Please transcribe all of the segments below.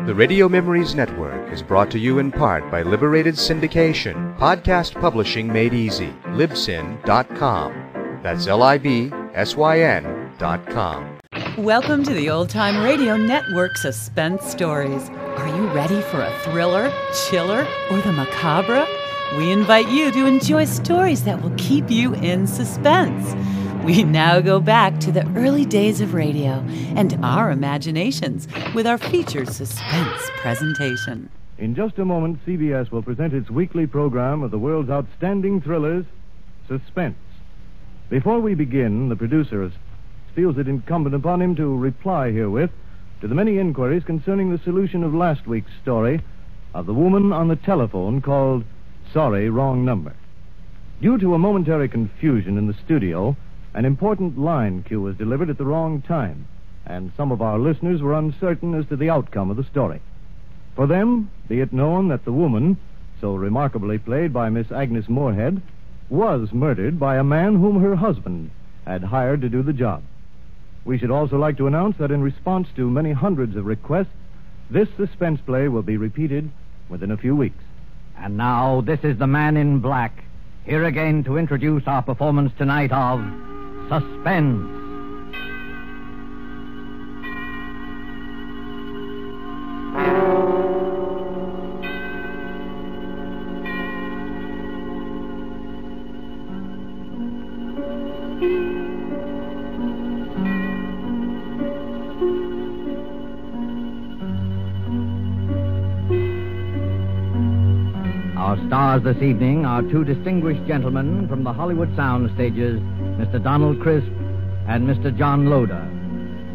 The Radio Memories Network is brought to you in part by Liberated Syndication, podcast publishing made easy, libsyn.com. That's libsyn.com. Welcome to the Old Time Radio Network Suspense Stories. Are you ready for a thriller, chiller, or the macabre? We invite you to enjoy stories that will keep you in suspense. We now go back to the early days of radio and our imaginations with our featured suspense presentation. In just a moment, CBS will present its weekly program of the world's outstanding thrillers, Suspense. Before we begin, the producer feels it incumbent upon him to reply herewith to the many inquiries concerning the solution of last week's story of the woman on the telephone called Sorry, Wrong Number. Due to a momentary confusion in the studio, an important line cue was delivered at the wrong time, and some of our listeners were uncertain as to the outcome of the story. For them, be it known that the woman, so remarkably played by Miss Agnes Moorehead, was murdered by a man whom her husband had hired to do the job. We should also like to announce that in response to many hundreds of requests, this suspense play will be repeated within a few weeks. And now, this is the Man in Black, here again to introduce our performance tonight of Suspense. Our stars this evening are two distinguished gentlemen from the Hollywood sound stages, Mr. Donald Crisp and Mr. John Loder.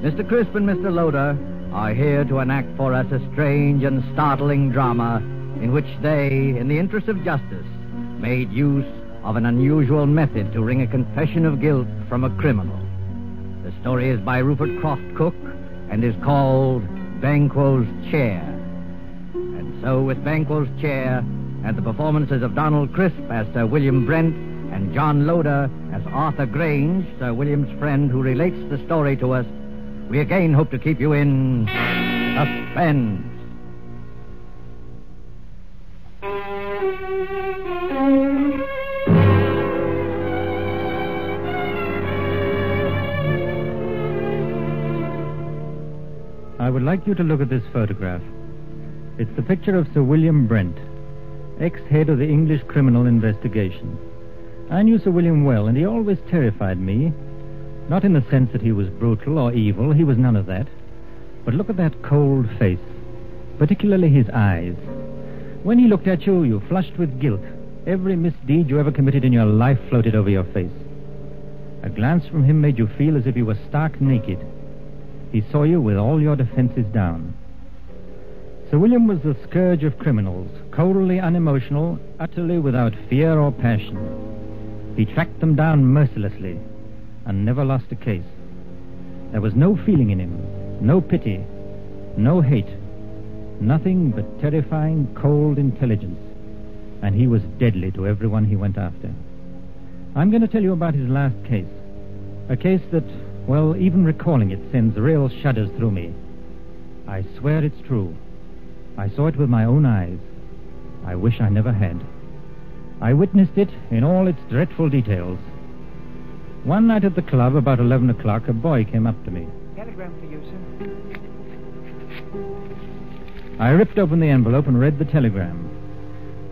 Mr. Crisp and Mr. Loder are here to enact for us a strange and startling drama in which they, in the interest of justice, made use of an unusual method to wring a confession of guilt from a criminal. The story is by Rupert Croft Cook and is called Banquos Chair. And so with Banquos Chair and the performances of Donald Crisp as Sir William Brent and John Loder as Arthur Grange, Sir William's friend who relates the story to us, we again hope to keep you in suspense. I would like you to look at this photograph. It's the picture of Sir William Brent, ex-head of the English Criminal Investigation. I knew Sir William well, and he always terrified me. Not in the sense that he was brutal or evil, he was none of that. But look at that cold face, particularly his eyes. When he looked at you, you flushed with guilt. Every misdeed you ever committed in your life floated over your face. A glance from him made you feel as if you were stark naked. He saw you with all your defenses down. Sir William was the scourge of criminals, coldly unemotional, utterly without fear or passion. He tracked them down mercilessly and never lost a case. There was no feeling in him, no pity, no hate, nothing but terrifying, cold intelligence. And he was deadly to everyone he went after. I'm going to tell you about his last case. A case that, well, even recalling it sends real shudders through me. I swear it's true. I saw it with my own eyes. I wish I never had. I witnessed it in all its dreadful details. One night at the club, about 11 o'clock, a boy came up to me. Telegram for you, sir. I ripped open the envelope and read the telegram.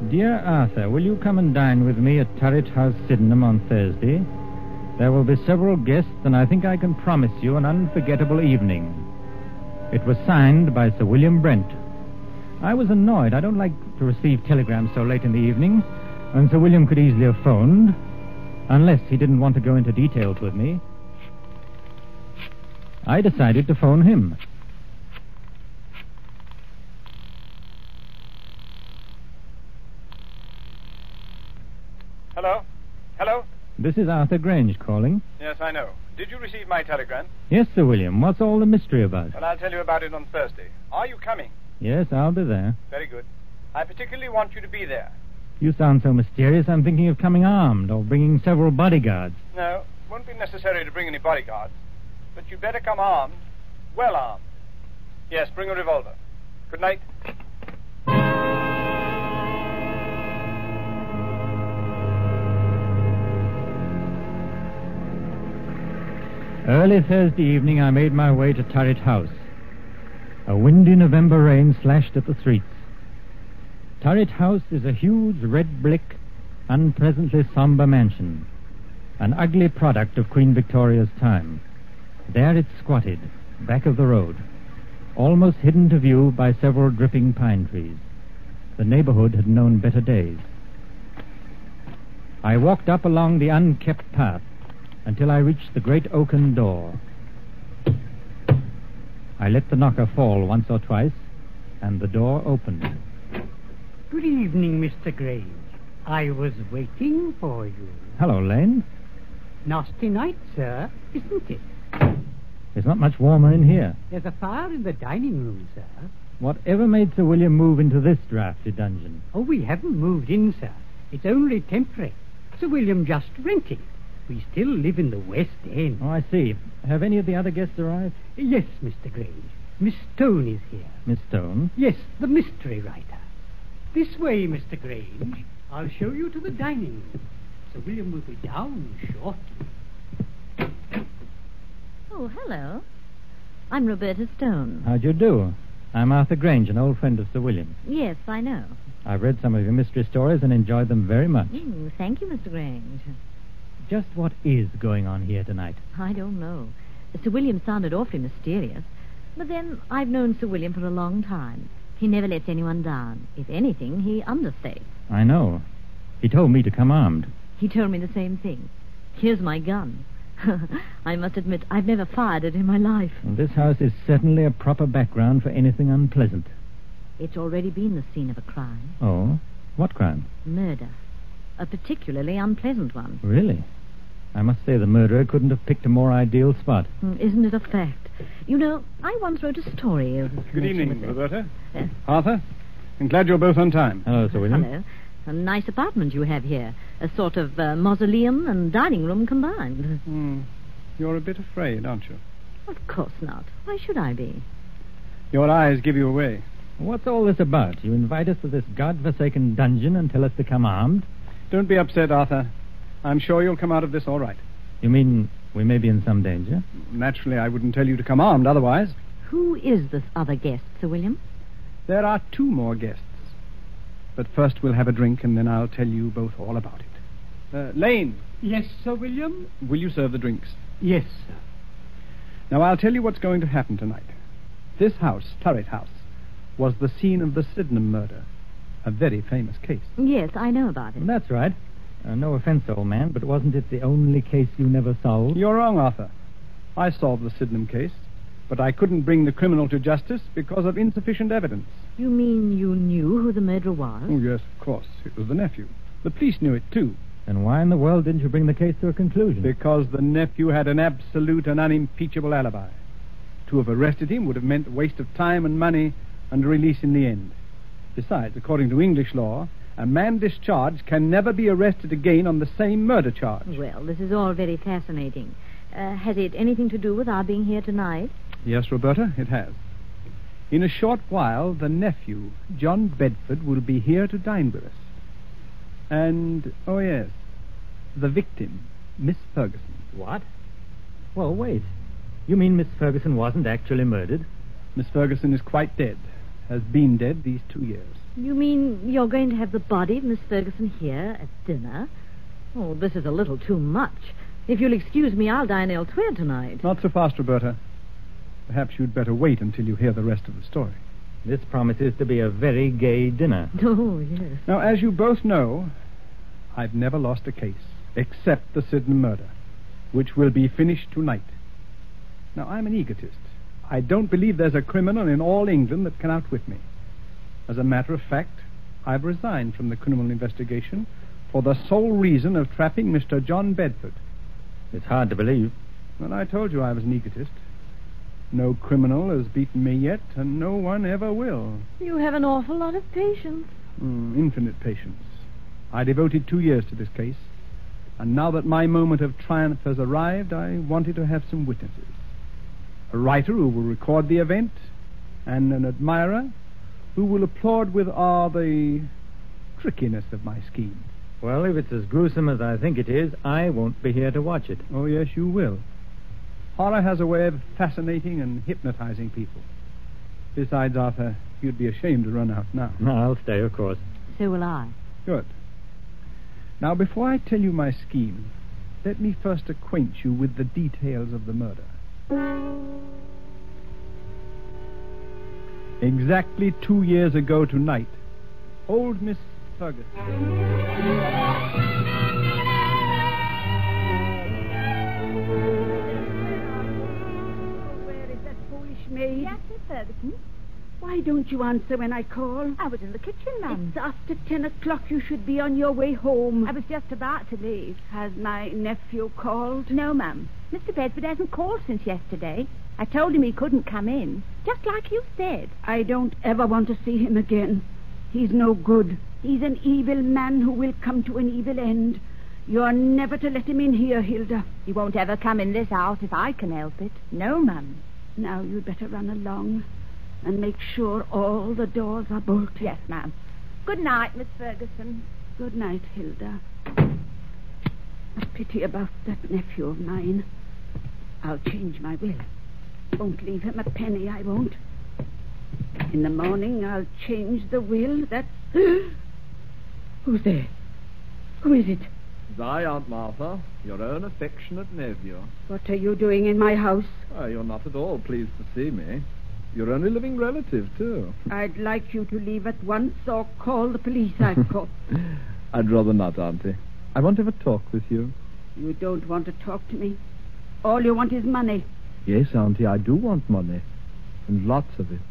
Dear Arthur, will you come and dine with me at Turret House, Sydenham on Thursday? There will be several guests, and I think I can promise you an unforgettable evening. It was signed by Sir William Brent. I was annoyed. I don't like to receive telegrams so late in the evening, and Sir William could easily have phoned, unless he didn't want to go into details with me. I decided to phone him. Hello? Hello? This is Arthur Grange calling. Yes, I know. Did you receive my telegram? Yes, Sir William. What's all the mystery about? Well, I'll tell you about it on Thursday. Are you coming? Yes, I'll be there. Very good. I particularly want you to be there. You sound so mysterious, I'm thinking of coming armed or bringing several bodyguards. No, won't be necessary to bring any bodyguards. But you'd better come armed, well armed. Yes, bring a revolver. Good night. Early Thursday evening, I made my way to Turret House. A windy November rain slashed at the streets. Turret House is a huge red brick, unpleasantly somber mansion, an ugly product of Queen Victoria's time. There it squatted, back of the road, almost hidden to view by several dripping pine trees. The neighborhood had known better days. I walked up along the unkept path until I reached the great oaken door. I let the knocker fall once or twice, and the door opened. Good evening, Mr. Grange. I was waiting for you. Hello, Lane. Nasty night, sir, isn't it? It's not much warmer in here. There's a fire in the dining room, sir. Whatever made Sir William move into this drafty dungeon? Oh, we haven't moved in, sir. It's only temporary. Sir William just renting. We still live in the West End. Oh, I see. Have any of the other guests arrived? Yes, Mr. Grange. Miss Stone is here. Miss Stone? Yes, the mystery writer. This way, Mr. Grange. I'll show you to the dining room. Sir William will be down shortly. Oh, hello. I'm Roberta Stone. How'd you do? I'm Arthur Grange, an old friend of Sir William. Yes, I know. I've read some of your mystery stories and enjoyed them very much. Thank you, Mr. Grange. Just what is going on here tonight? I don't know. Sir William sounded awfully mysterious. But then, I've known Sir William for a long time. He never lets anyone down. If anything, he understates. I know. He told me to come armed. He told me the same thing. Here's my gun. I must admit, I've never fired it in my life. And this house is certainly a proper background for anything unpleasant. It's already been the scene of a crime. Oh? What crime? Murder. A particularly unpleasant one. Really? I must say the murderer couldn't have picked a more ideal spot. Isn't it a fact? You know, I once wrote a story of... Good evening, Roberta. Yes. Arthur, I'm glad you're both on time. Hello, Sir William. Hello. A nice apartment you have here. A sort of mausoleum and dining room combined. You're a bit afraid, aren't you? Of course not. Why should I be? Your eyes give you away. What's all this about? You invite us to this godforsaken dungeon and tell us to come armed? Don't be upset, Arthur. I'm sure you'll come out of this all right. You mean we may be in some danger? Naturally, I wouldn't tell you to come armed otherwise. Who is this other guest, Sir William? There are 2 more guests. But first we'll have a drink, and then I'll tell you both all about it. Lane. Yes, Sir William? Will you serve the drinks? Yes, sir. Now, I'll tell you what's going to happen tonight. This house, Turret House, was the scene of the Sydenham murder. A very famous case. Yes, I know about it. That's right. No offense, old man, but wasn't it the only case you never solved? You're wrong, Arthur. I solved the Sydenham case, but I couldn't bring the criminal to justice because of insufficient evidence. You mean you knew who the murderer was? Oh, yes, of course. It was the nephew. The police knew it, too. Then why in the world didn't you bring the case to a conclusion? Because the nephew had an absolute and unimpeachable alibi. To have arrested him would have meant a waste of time and money and a release in the end. Besides, according to English law, a man discharged can never be arrested again on the same murder charge. Well, this is all very fascinating. Has it anything to do with our being here tonight? Yes, Roberta, it has. In a short while, the nephew, John Bedford, will be here to dine with us. And, oh yes, the victim, Miss Ferguson. What? Well, wait. You mean Miss Ferguson wasn't actually murdered? Miss Ferguson is quite dead. Has been dead these 2 years. You mean you're going to have the body of Miss Ferguson here at dinner? Oh, this is a little too much. If you'll excuse me, I'll dine elsewhere tonight. Not so fast, Roberta. Perhaps you'd better wait until you hear the rest of the story. This promises to be a very gay dinner. Oh, yes. Now, as you both know, I've never lost a case, except the Sydenham murder, which will be finished tonight. Now, I'm an egotist. I don't believe there's a criminal in all England that can outwit me. As a matter of fact, I've resigned from the criminal investigation for the sole reason of trapping Mr. John Bedford. It's hard to believe. Well, I told you I was an egotist. No criminal has beaten me yet, and no one ever will. You have an awful lot of patience. Infinite patience. I devoted 2 years to this case, and now that my moment of triumph has arrived, I wanted to have some witnesses. A writer who will record the event, and an admirer who will applaud with awe the trickiness of my scheme. Well, if it's as gruesome as I think it is, I won't be here to watch it. Oh, yes, you will. Horror has a way of fascinating and hypnotizing people. Besides, Arthur, you'd be ashamed to run out now. I'll stay, of course. So will I. Good. Now, before I tell you my scheme, let me first acquaint you with the details of the murder. Exactly 2 years ago tonight, old Miss Ferguson. Where is that foolish maid? Yes, Miss Ferguson. Why don't you answer when I call? I was in the kitchen, ma'am. It's after 10 o'clock. You should be on your way home. I was just about to leave. Has my nephew called? No, ma'am. Mr. Bedford hasn't called since yesterday. I told him he couldn't come in, just like you said. I don't ever want to see him again. He's no good. He's an evil man who will come to an evil end. You're never to let him in here, Hilda. He won't ever come in this house if I can help it. No, ma'am. Now you'd better run along and make sure all the doors are bolted. Yes, ma'am. Good night, Miss Ferguson. Good night, Hilda. A pity about that nephew of mine. I'll change my will. Won't leave him a penny, I won't. In the morning, I'll change the will. That's... Who's there? Who is it? It's I, Aunt Martha, your own affectionate nephew. What are you doing in my house? Oh, you're not at all pleased to see me. Your only living relative, too. I'd like you to leave at once or call the police, I've called. I'd rather not, Auntie. I want to have a talk with you. You don't want to talk to me. All you want is money. Yes, Auntie, I do want money. And lots of it.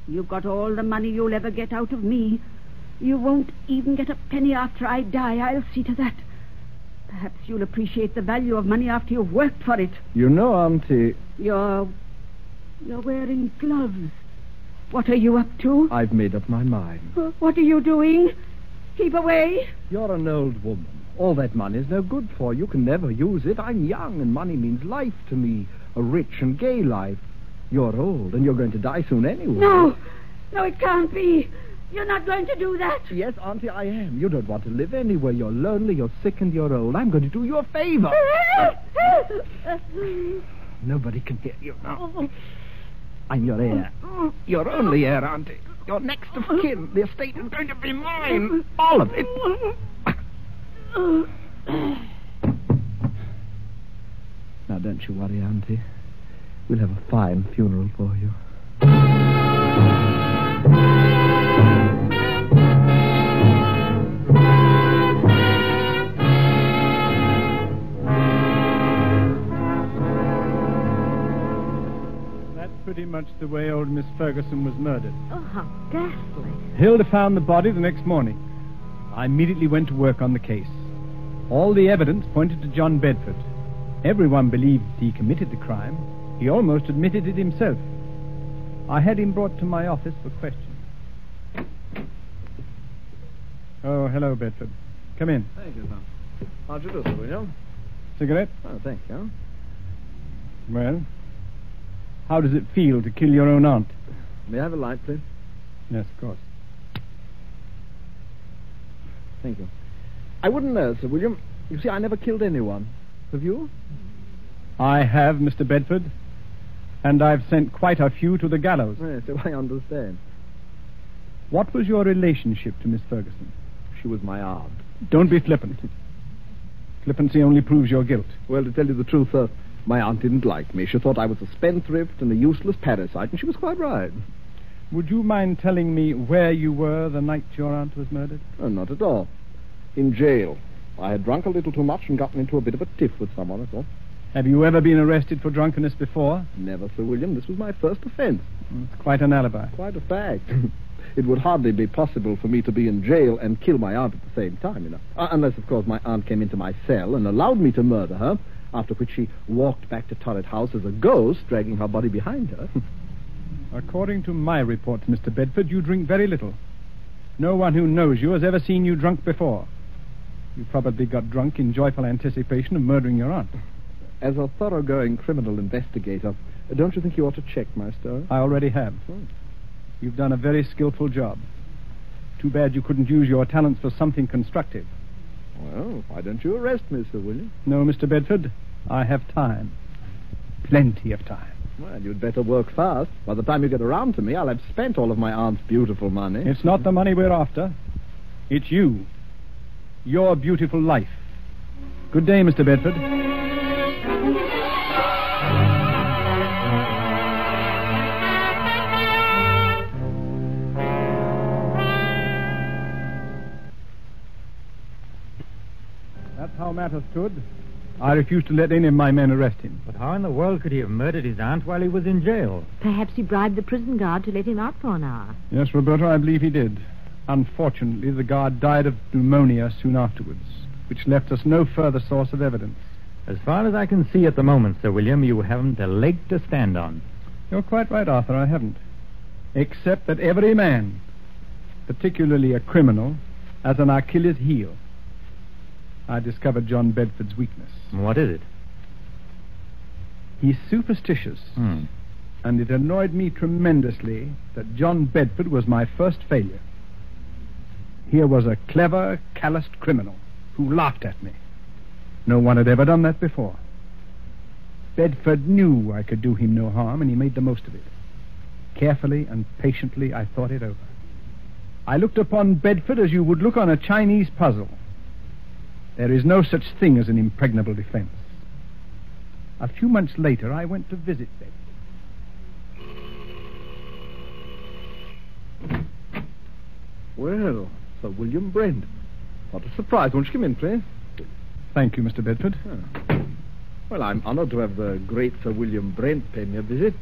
You've got all the money you'll ever get out of me. You won't even get a penny after I die. I'll see to that. Perhaps you'll appreciate the value of money after you've worked for it. You know, Auntie... You're wearing gloves. What are you up to? I've made up my mind. What are you doing? Keep away. You're an old woman. All that money's no good for you. You can never use it. I'm young, and money means life to me. A rich and gay life. You're old, and you're going to die soon anyway. No, it can't be. You're not going to do that. Yes, Auntie, I am. You don't want to live anywhere. You're lonely, you're sick, and you're old. I'm going to do you a favor. Nobody can hear you now. I'm your heir. Your only heir, Auntie. Your next of kin. The estate is going to be mine. All of it. Now, don't you worry, Auntie. We'll have a fine funeral for you. That's pretty much the way old Miss Ferguson was murdered. Oh, how ghastly. Hilda found the body the next morning. I immediately went to work on the case. All the evidence pointed to John Bedford. Everyone believed he committed the crime. He almost admitted it himself. I had him brought to my office for questioning. Oh, hello, Bedford. Come in. Thank you, sir. How'd you do, Sir William? Cigarette? Oh, thank you. Well, how does it feel to kill your own aunt? May I have a light, please? Yes, of course. Thank you. I wouldn't know, Sir William. You see, I never killed anyone. Have you? I have, Mr. Bedford. And I've sent quite a few to the gallows. Yes, so I understand. What was your relationship to Miss Ferguson? She was my aunt. Don't be flippant. Flippancy only proves your guilt. Well, to tell you the truth, sir, my aunt didn't like me. She thought I was a spendthrift and a useless parasite, and she was quite right. Would you mind telling me where you were the night your aunt was murdered? Oh, not at all. In jail. I had drunk a little too much and gotten into a bit of a tiff with someone, that's all. Have you ever been arrested for drunkenness before? Never, Sir William. This was my first offense. It's quite an alibi. Quite a fact. It would hardly be possible for me to be in jail and kill my aunt at the same time, you know. Unless, of course, my aunt came into my cell and allowed me to murder her, after which she walked back to Turret House as a ghost, dragging her body behind her. According to my reports, Mr. Bedford, you drink very little. No one who knows you has ever seen you drunk before. You probably got drunk in joyful anticipation of murdering your aunt. As a thoroughgoing criminal investigator, don't you think you ought to check my story? I already have. You've done a very skillful job. Too bad you couldn't use your talents for something constructive. Well, why don't you arrest me, Sir William? No, Mr. Bedford. I have time. Plenty of time. Well, you'd better work fast. By the time you get around to me, I'll have spent all of my aunt's beautiful money. It's not the money we're after. It's you. Your beautiful life. Good day, Mr. Bedford. That's how matters stood. I refused to let any of my men arrest him. But how in the world could he have murdered his aunt while he was in jail? Perhaps he bribed the prison guard to let him out for an hour. Yes, Roberta, I believe he did. Unfortunately, the guard died of pneumonia soon afterwards, which left us no further source of evidence. As far as I can see at the moment, Sir William, you haven't a leg to stand on. You're quite right, Arthur, I haven't. Except that every man, particularly a criminal, has an Achilles heel. I discovered John Bedford's weakness. What is it? He's superstitious. And it annoyed me tremendously that John Bedford was my first failure. Here was a clever, calloused criminal who laughed at me. No one had ever done that before. Bedford knew I could do him no harm, and he made the most of it. Carefully and patiently, I thought it over. I looked upon Bedford as you would look on a Chinese puzzle. There is no such thing as an impregnable defense. A few months later, I went to visit Bedford. Well, Sir William Brent. What a surprise. Won't you come in, please? Thank you, Mr. Bedford. Well, I'm honored to have the great Sir William Brent pay me a visit.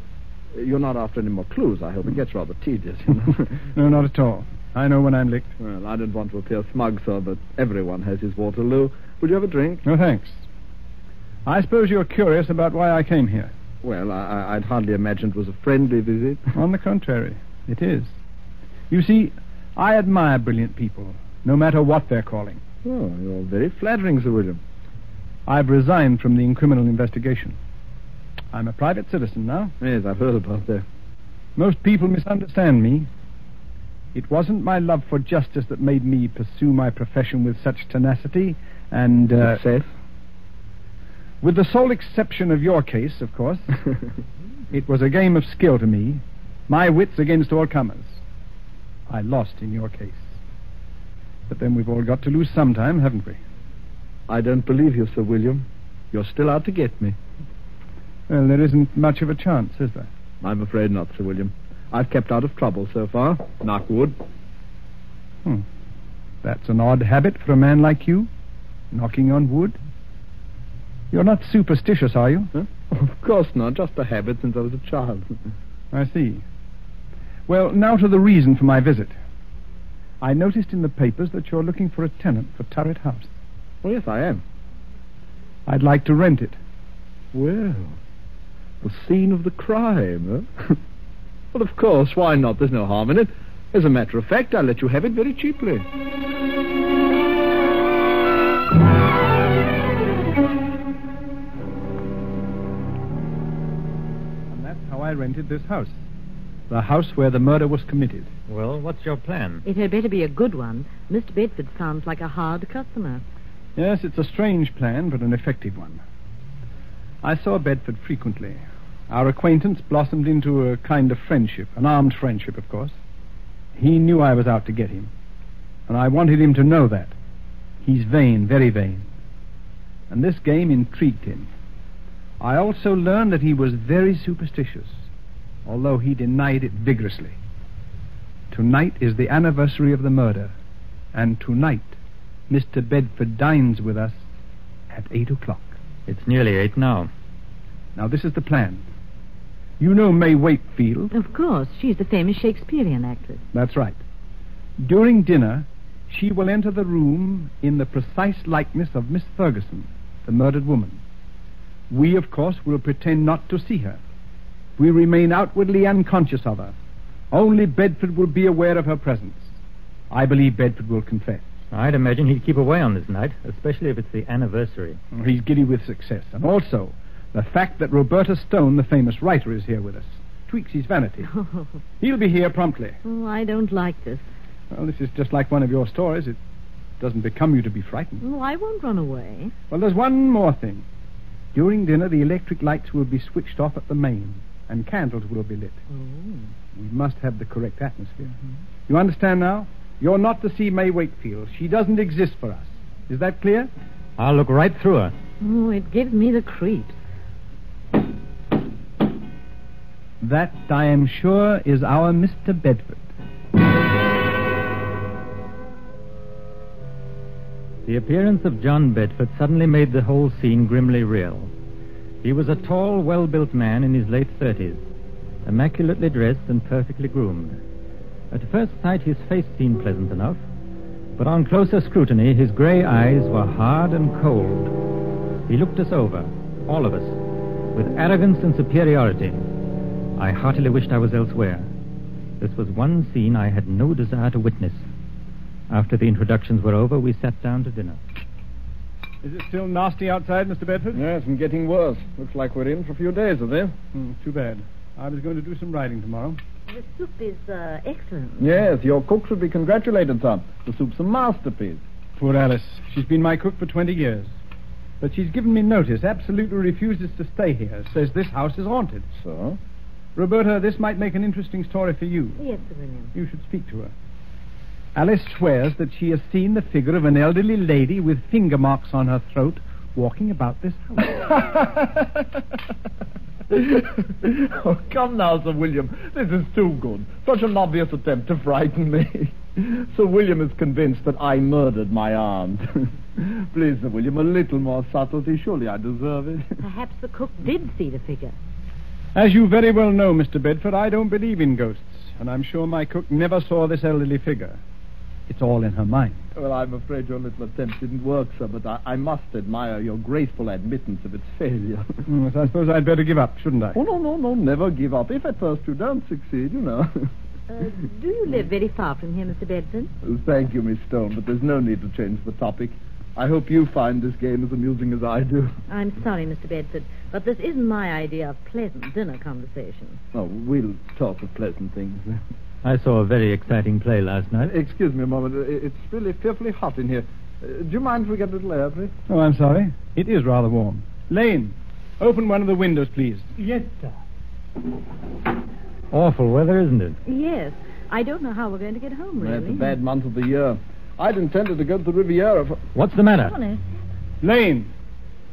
You're not after any more clues. I hope it gets rather tedious, you know. No, not at all. I know when I'm licked. Well, I don't want to appear smug, sir, but everyone has his Waterloo. Would you have a drink? No, thanks. I suppose you're curious about why I came here. Well, I'd hardly imagined it was a friendly visit. On the contrary, it is. You see, I admire brilliant people, no matter what their calling. Oh, you're very flattering, Sir William. I've resigned from the criminal investigation. I'm a private citizen now. Yes, I've heard about that. Most people misunderstand me. It wasn't my love for justice that made me pursue my profession with such tenacity and... Success? With the sole exception of your case, of course. It was a game of skill to me. My wits against all comers. I lost in your case. But then we've all got to lose sometime, haven't we? I don't believe you, Sir William. You're still out to get me. Well, there isn't much of a chance, is there? I'm afraid not, Sir William. I've kept out of trouble so far. Knock wood. That's an odd habit for a man like you. Knocking on wood. You're not superstitious, are you? Huh? Of course not. Just a habit since I was a child. I see. Well, now to the reason for my visit. I noticed in the papers that you're looking for a tenant for Turret House. Oh, yes, I am. I'd like to rent it. Well, the scene of the crime, huh? Well, of course, why not? There's no harm in it. As a matter of fact, I'll let you have it very cheaply. And that's how I rented this house. The house where the murder was committed. Well, what's your plan? It had better be a good one. Mr. Bedford sounds like a hard customer. Yes, it's a strange plan, but an effective one. I saw Bedford frequently. Our acquaintance blossomed into a kind of friendship, an armed friendship, of course. He knew I was out to get him, and I wanted him to know that. He's vain, very vain. And this game intrigued him. I also learned that he was very superstitious, although he denied it vigorously. Tonight is the anniversary of the murder, and tonight Mr. Bedford dines with us at 8 o'clock. It's nearly 8 now. Now, this is the plan. You know May Wakefield? Of course. She's the famous Shakespearean actress. That's right. During dinner, she will enter the room in the precise likeness of Miss Ferguson, the murdered woman. We, of course, will pretend not to see her. We remain outwardly unconscious of her. Only Bedford will be aware of her presence. I believe Bedford will confess. I'd imagine he'd keep away on this night, especially if it's the anniversary. He's giddy with success. And also, the fact that Roberta Stone, the famous writer, is here with us. tweaks his vanity. He'll be here promptly. Oh, I don't like this. Well, this is just like one of your stories. It doesn't become you to be frightened. Oh, I won't run away. Well, there's one more thing. During dinner, the electric lights will be switched off at the main, and candles will be lit. Oh. We must have the correct atmosphere. You understand now? You're not to see May Wakefield. She doesn't exist for us. Is that clear? I'll look right through her. Oh, it gives me the creeps. That, I am sure, is our Mr. Bedford. The appearance of John Bedford suddenly made the whole scene grimly real. He was a tall, well-built man in his late 30s, immaculately dressed and perfectly groomed. At first sight, his face seemed pleasant enough, but on closer scrutiny, his gray eyes were hard and cold. He looked us over, all of us, with arrogance and superiority. I heartily wished I was elsewhere. This was one scene I had no desire to witness. After the introductions were over, we sat down to dinner. Is it still nasty outside, Mr. Bedford? Yes, and getting worse. Looks like we're in for a few days of this. Too bad. I was going to do some riding tomorrow. The soup is excellent. Yes, your cook should be congratulated, son. The soup's a masterpiece. Poor Alice. She's been my cook for 20 years. But she's given me notice, absolutely refuses to stay here. Says this house is haunted. So? Roberta, this might make an interesting story for you. Yes, Sir William. You should speak to her. Alice swears that she has seen the figure of an elderly lady with finger marks on her throat walking about this house. Oh, come now, Sir William. This is too good. Such an obvious attempt to frighten me. Sir William is convinced that I murdered my aunt. Please, Sir William, a little more subtlety. Surely I deserve it. Perhaps the cook did see the figure. As you very well know, Mr. Bedford, I don't believe in ghosts, and I'm sure my cook never saw this elderly figure. It's all in her mind. Well, I'm afraid your little attempt didn't work, sir, but I must admire your graceful admittance of its failure. Yes, I suppose I'd better give up, shouldn't I? Oh, no, never give up. If at first you don't succeed, you know. Do you live very far from here, Mr. Bedford? Thank you, Miss Stone, but there's no need to change the topic. I hope you find this game as amusing as I do. I'm sorry, Mr. Bedford, but this isn't my idea of pleasant dinner conversation. Oh, we'll talk of pleasant things. I saw a very exciting play last night. Excuse me a moment. It's really fearfully hot in here. Do you mind if we get a little air, please? Oh, I'm sorry. It is rather warm. Lane, open one of the windows, please. Yes, sir. Awful weather, isn't it? Yes. I don't know how we're going to get home, really. It's a bad month of the year. I'd intended to go to the Riviera for... What's the matter? Honest. Lane,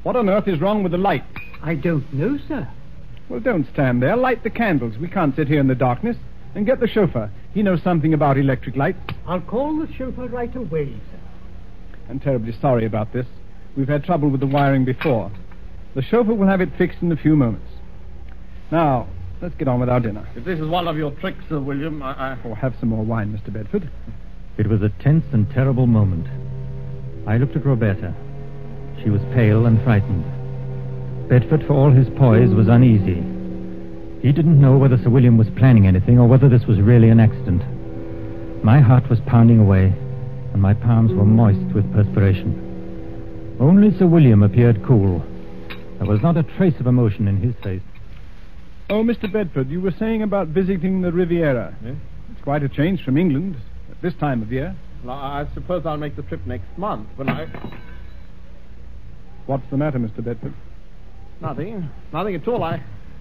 what on earth is wrong with the light? I don't know, sir. Well, don't stand there. Light the candles. We can't sit here in the darkness. And get the chauffeur. He knows something about electric light. I'll call the chauffeur right away, sir. I'm terribly sorry about this. We've had trouble with the wiring before. The chauffeur will have it fixed in a few moments. Now, let's get on with our dinner. If this is one of your tricks, Sir William, Oh, have some more wine, Mr. Bedford. It was a tense and terrible moment. I looked at Roberta. She was pale and frightened. Bedford, for all his poise, was uneasy. He didn't know whether Sir William was planning anything or whether this was really an accident. My heart was pounding away, and my palms were moist with perspiration. Only Sir William appeared cool. There was not a trace of emotion in his face. Oh, Mr. Bedford, you were saying about visiting the Riviera. Yes? It's quite a change from England at this time of year. Well, I suppose I'll make the trip next month when I... What's the matter, Mr. Bedford? Nothing at all.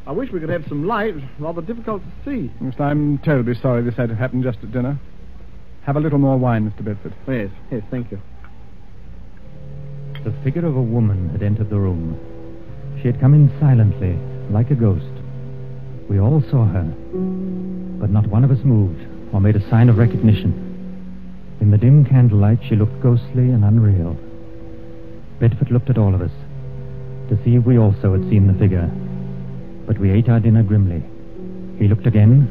I wish we could have some light. Rather difficult to see. Yes, I'm terribly sorry this had to happen just at dinner. Have a little more wine, Mr. Bedford. Yes, thank you. The figure of a woman had entered the room. She had come in silently, like a ghost. We all saw her, but not one of us moved or made a sign of recognition. In the dim candlelight, she looked ghostly and unreal. Bedford looked at all of us to see if we also had seen the figure. But we ate our dinner grimly. He looked again,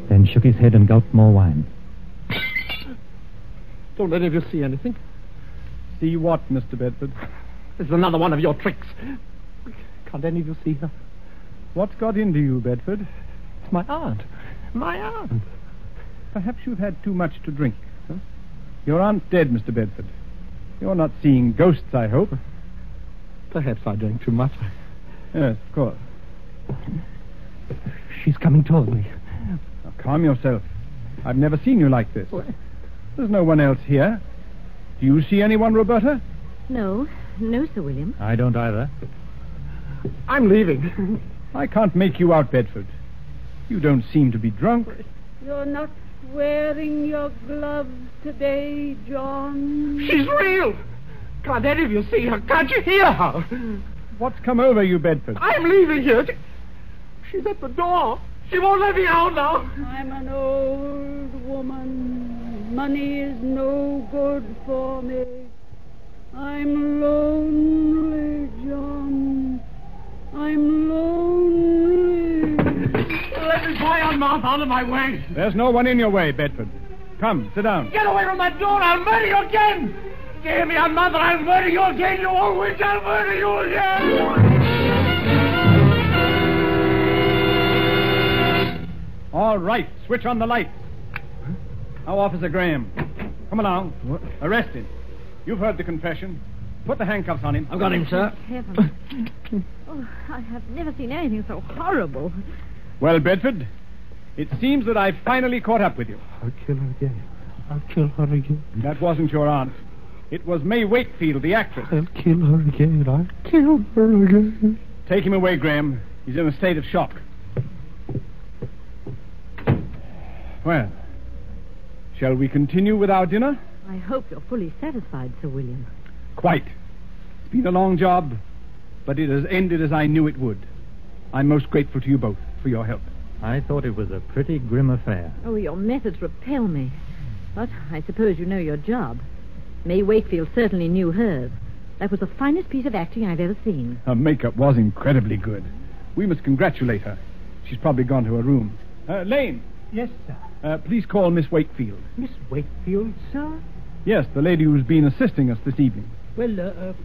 then shook his head and gulped more wine. Don't any of you see anything? See what, Mr. Bedford? This is another one of your tricks. Can't any of you see her? What's got into you, Bedford? It's my aunt. My aunt. Perhaps you've had too much to drink. Huh? Your aunt's dead, Mr. Bedford. You're not seeing ghosts, I hope. Perhaps I drank too much. Yes, of course. She's coming toward me. Now, calm yourself. I've never seen you like this. What? There's no one else here. Do you see anyone, Roberta? No, Sir William. I don't either. I'm leaving. I can't make you out, Bedford. You don't seem to be drunk. You're not wearing your gloves today, John. She's real. Can't any of you see her? Can't you hear her? What's come over you, Bedford? I'm leaving here. She's at the door. She won't let me out now. I'm an old woman. Money is no good for me. I'm lonely, John. I'm lonely. Let me fly on mouth out of my way. There's no one in your way, Bedford. Come, sit down. Get away from that door. I'll murder you again. Give me on mother. I'll murder you again. You old witch. I'll murder you again. All right, switch on the lights. Now, Officer Graham. Come along. What? Arrest him. You've heard the confession. Put the handcuffs on him. I've got him, sir. Heavens. Oh, I have never seen anything so horrible. Well, Bedford, it seems that I've finally caught up with you. I'll kill her again. I'll kill her again. That wasn't your aunt. It was May Wakefield, the actress. I'll kill her again. I'll kill her again. Take him away, Graham. He's in a state of shock. Well, shall we continue with our dinner? I hope you're fully satisfied, Sir William. Quite. It's been a long job, but it has ended as I knew it would. I'm most grateful to you both for your help. I thought it was a pretty grim affair. Oh, your methods repel me. But I suppose you know your job. May Wakefield certainly knew hers. That was the finest piece of acting I've ever seen. Her makeup was incredibly good. We must congratulate her. She's probably gone to her room. Lane. Yes, sir. Please call Miss Wakefield. Miss Wakefield, sir? Yes, the lady who's been assisting us this evening. Well,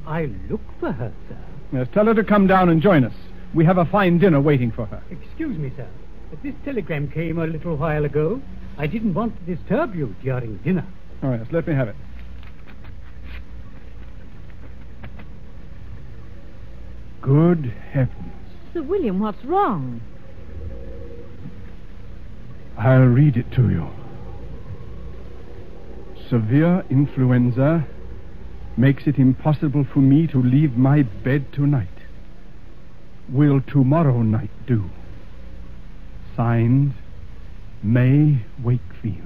I'll look for her, sir. Yes, tell her to come down and join us. We have a fine dinner waiting for her. Excuse me, sir, but this telegram came a little while ago. I didn't want to disturb you during dinner. All right, let me have it. Good heavens. Sir William, what's wrong? I'll read it to you. Severe influenza makes it impossible for me to leave my bed tonight. Will tomorrow night do? Signed, May Wakefield.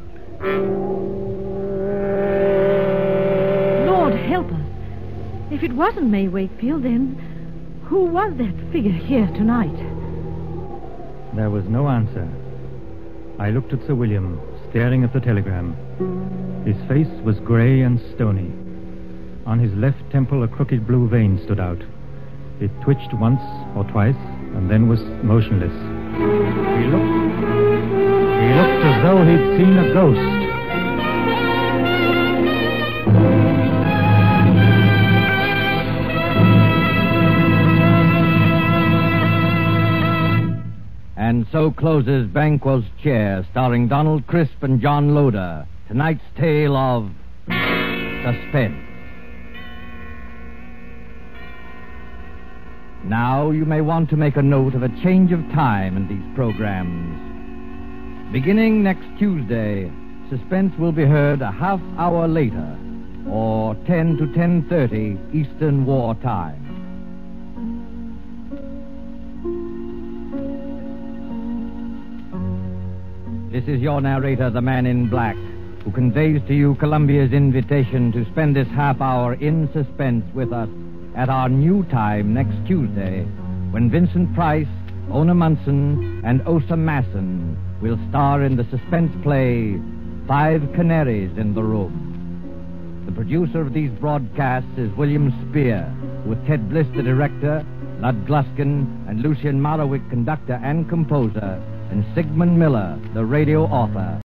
Lord help us. If it wasn't May Wakefield, then who was that figure here tonight? There was no answer. I looked at Sir William, staring at the telegram. His face was grey and stony. On his left temple, a crooked blue vein stood out. It twitched once or twice, and then was motionless. He looked as though he'd seen a ghost. And so closes Banquos Chair, starring Donald Crisp and John Loder. Tonight's tale of suspense. Now you may want to make a note of a change of time in these programs. Beginning next Tuesday, Suspense will be heard a half hour later, or 10 to 10:30 Eastern War Time. This is your narrator, the Man in Black, who conveys to you Columbia's invitation to spend this half hour in suspense with us at our new time next Tuesday, when Vincent Price, Ona Munson, and Osa Masson will star in the suspense play 5 Canaries in the Room. The producer of these broadcasts is William Spear, with Ted Bliss, the director, Lud Gluskin, and Lucien Morawick, conductor and composer, and Sigmund Miller, the radio author.